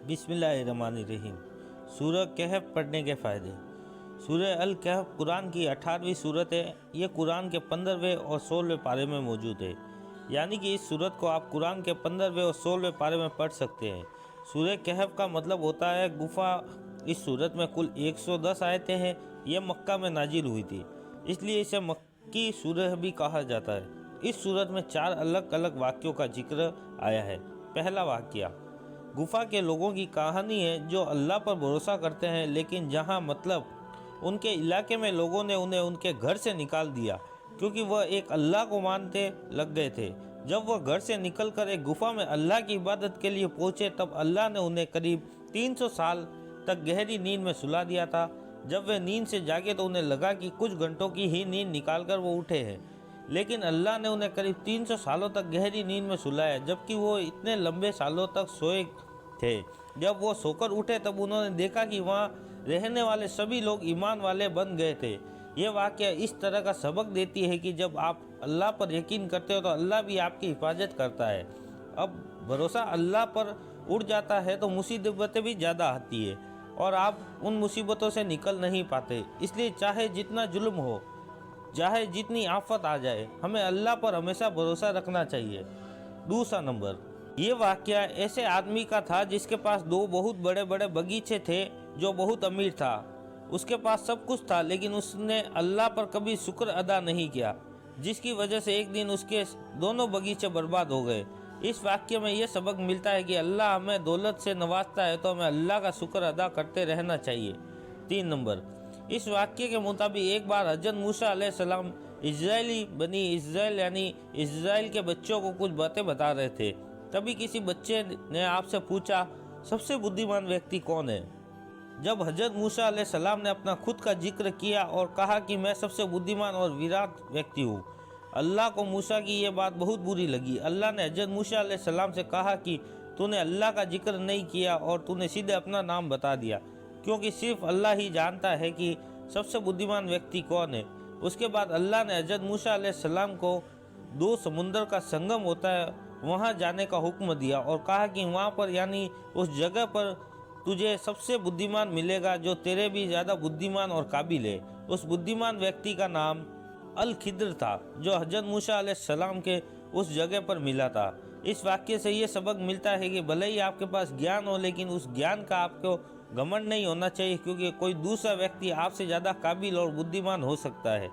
बिस्मिल्लाहिर्रहमानिर्रहीम। सूरह कहफ पढ़ने के फ़ायदे। सूरह अल कहफ कुरान की 18वीं सूरत है। ये कुरान के 15वें और 16वें पारे में मौजूद है, यानी कि इस सूरत को आप कुरान के 15वें और 16वें पारे में पढ़ सकते हैं। सूरह कहफ का मतलब होता है गुफा। इस सूरत में कुल 110 आयतें हैं। यह मक्का में नाजिल हुई थी, इसलिए इसे मक्की सूरह भी कहा जाता है। इस सूरत में 4 अलग अलग वाक्यों का जिक्र आया है। पहला वाक़या गुफा के लोगों की कहानी है जो अल्लाह पर भरोसा करते हैं, लेकिन जहां मतलब उनके इलाके में लोगों ने उन्हें उनके घर से निकाल दिया क्योंकि वह एक अल्लाह को मानते लग गए थे। जब वह घर से निकलकर एक गुफा में अल्लाह की इबादत के लिए पहुंचे, तब अल्लाह ने उन्हें करीब 300 साल तक गहरी नींद में सुला दिया था। जब वे नींद से जागे तो उन्हें लगा कि कुछ घंटों की ही नींद निकालकर वो उठे हैं, लेकिन अल्लाह ने उन्हें करीब 300 सालों तक गहरी नींद में सुलाया, जबकि वो इतने लंबे सालों तक सोए थे। जब वो सोकर उठे तब उन्होंने देखा कि वहाँ रहने वाले सभी लोग ईमान वाले बन गए थे। ये वाक़या इस तरह का सबक देती है कि जब आप अल्लाह पर यकीन करते हो तो अल्लाह भी आपकी हिफाजत करता है। अब भरोसा अल्लाह पर उड़ जाता है तो मुसीबतें भी ज़्यादा आती है और आप उन मुसीबतों से निकल नहीं पाते। इसलिए चाहे जितना जुल्म हो, चाहे जितनी आफत आ जाए, हमें अल्लाह पर हमेशा भरोसा रखना चाहिए। दूसरा नंबर, ये वाक़या ऐसे आदमी का था जिसके पास 2 बहुत बड़े बड़े बगीचे थे, जो बहुत अमीर था। उसके पास सब कुछ था, लेकिन उसने अल्लाह पर कभी शुक्र अदा नहीं किया, जिसकी वजह से एक दिन उसके दोनों बगीचे बर्बाद हो गए। इस वाक़ये में यह सबक मिलता है कि अल्लाह हमें दौलत से नवाजता है तो हमें अल्लाह का शुक्र अदा करते रहना चाहिए। 3 नंबर, इस वाक़ये के मुताबिक एक बार हज़रत मूसा अलैहिस्सलाम इज़राइली बनी इज़राइल यानी इज़राइल के बच्चों को कुछ बातें बता रहे थे। तभी किसी बच्चे ने आपसे पूछा, सबसे बुद्धिमान व्यक्ति कौन है? जब हज़रत मूसा अलैहिस्सलाम ने अपना खुद का जिक्र किया और कहा कि मैं सबसे बुद्धिमान और विराट व्यक्ति हूँ, अल्लाह को मूसा की ये बात बहुत बुरी लगी। अल्लाह ने हज़रत मूसा अलैहिस्सलाम से कहा कि तूने अल्लाह का जिक्र नहीं किया और तूने सीधे अपना नाम बता दिया, क्योंकि सिर्फ अल्लाह ही जानता है कि सबसे बुद्धिमान व्यक्ति कौन है। उसके बाद अल्लाह ने हज़रत मूसा अलैहिस्सलाम को 2 समुंदर का संगम होता है वहाँ जाने का हुक्म दिया और कहा कि वहाँ पर यानी उस जगह पर तुझे सबसे बुद्धिमान मिलेगा जो तेरे भी ज़्यादा बुद्धिमान और काबिल है। उस बुद्धिमान व्यक्ति का नाम अल खिद्र था, जो हज़रत मूसा अलैहिस्सलाम के उस जगह पर मिला था। इस वाक्य से ये सबक मिलता है कि भले ही आपके पास ज्ञान हो, लेकिन उस ज्ञान का आपको घमंड नहीं होना चाहिए, क्योंकि कोई दूसरा व्यक्ति आपसे ज़्यादा काबिल और बुद्धिमान हो सकता है।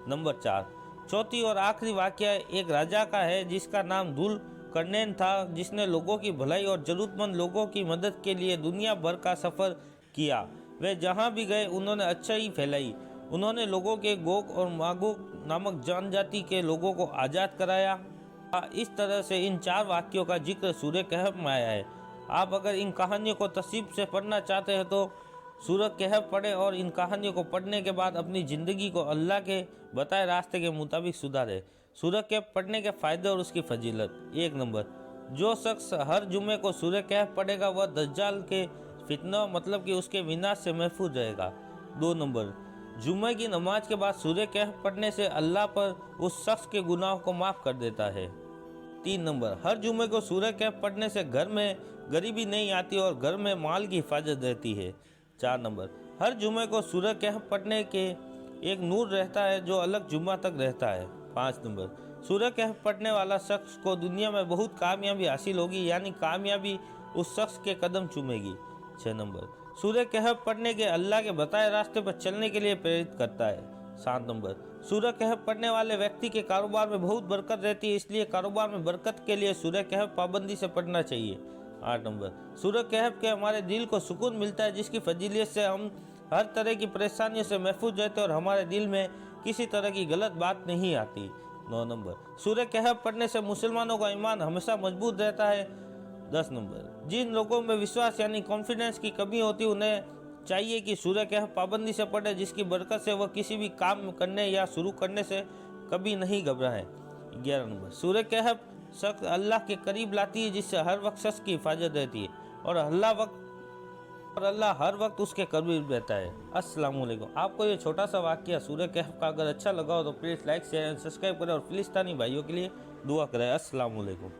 नंबर 4, चौथी और आखिरी वाक़या एक राजा का है जिसका नाम दुल करनैन था, जिसने लोगों की भलाई और ज़रूरतमंद लोगों की मदद के लिए दुनिया भर का सफ़र किया। वे जहाँ भी गए उन्होंने अच्छाई फैलाई। उन्होंने लोगों के गोग और मागोग नामक जनजाति के लोगों को आज़ाद कराया। इस तरह से इन 4 वाक्यों का जिक्र सूरह कहफ में आया है। आप अगर इन कहानियों को तसीब से पढ़ना चाहते हैं तो सूरह कहफ पढ़ें और इन कहानियों को पढ़ने के बाद अपनी ज़िंदगी को अल्लाह के बताए रास्ते के मुताबिक सुधारें। सूरह कहफ पढ़ने के फ़ायदे और उसकी फजीलत। 1 नंबर, जो शख्स हर जुमे को सूरह कहफ पढ़ेगा वह दज्जाल के फितना मतलब कि उसके विनाश से महफूज रहेगा। 2 नंबर, जुमे की नमाज के बाद सूरह कहफ पढ़ने से अल्लाह पर उस शख्स के गुनाहों को माफ़ कर देता है। 3 नंबर, हर जुमे को सूरह कहफ पढ़ने से घर में गरीबी नहीं आती और घर में माल की हिफाजत रहती है। 4 नंबर, हर जुमे को सूरह कहफ पढ़ने के एक नूर रहता है जो अलग जुम्मा तक रहता है। 5 नंबर, सूरह कहफ पढ़ने वाला शख्स को दुनिया में बहुत कामयाबी हासिल होगी, यानी कामयाबी उस शख्स के कदम चूमेगी। 6 नंबर, सूरह कहफ पढ़ने के अल्लाह के बताए रास्ते पर चलने के लिए प्रेरित करता है। 7 नंबर, सूरह कहफ पढ़ने वाले व्यक्ति के कारोबार में बहुत बरकत रहती है, इसलिए कारोबार में बरकत के लिए सूरह कहफ पाबंदी से पढ़ना चाहिए। 8 नंबर, सूरह कहफ के हमारे दिल को सुकून मिलता है, जिसकी फजीलियत से हम हर तरह की परेशानियों से महफूज रहते हैं और हमारे दिल में किसी तरह की गलत बात नहीं आती। 9 नंबर, सूरह कहफ पढ़ने से मुसलमानों का ईमान हमेशा मजबूत रहता है। 10 नंबर, जिन लोगों में विश्वास यानी कॉन्फिडेंस की कमी होती है उन्हें चाहिए कि सूरह कहफ पाबंदी से पढ़े, जिसकी बरकत से वह किसी भी काम करने या शुरू करने से कभी नहीं घबराएं। 11 नंबर, सूरह कहफ शख्स अल्लाह के करीब लाती है, जिससे हर वक्त शख्स की हिफाजत रहती है और अल्लाह हर वक्त उसके करीब रहता है। अस्सलाम वालेकुम। आपको ये छोटा सा वाक़या सूरह कहफ का अगर अच्छा लगा हो तो please like share and subscribe करें और फिलिस्तीनी भाइयों के लिए दुआ करें। अस्सलाम वालेकुम।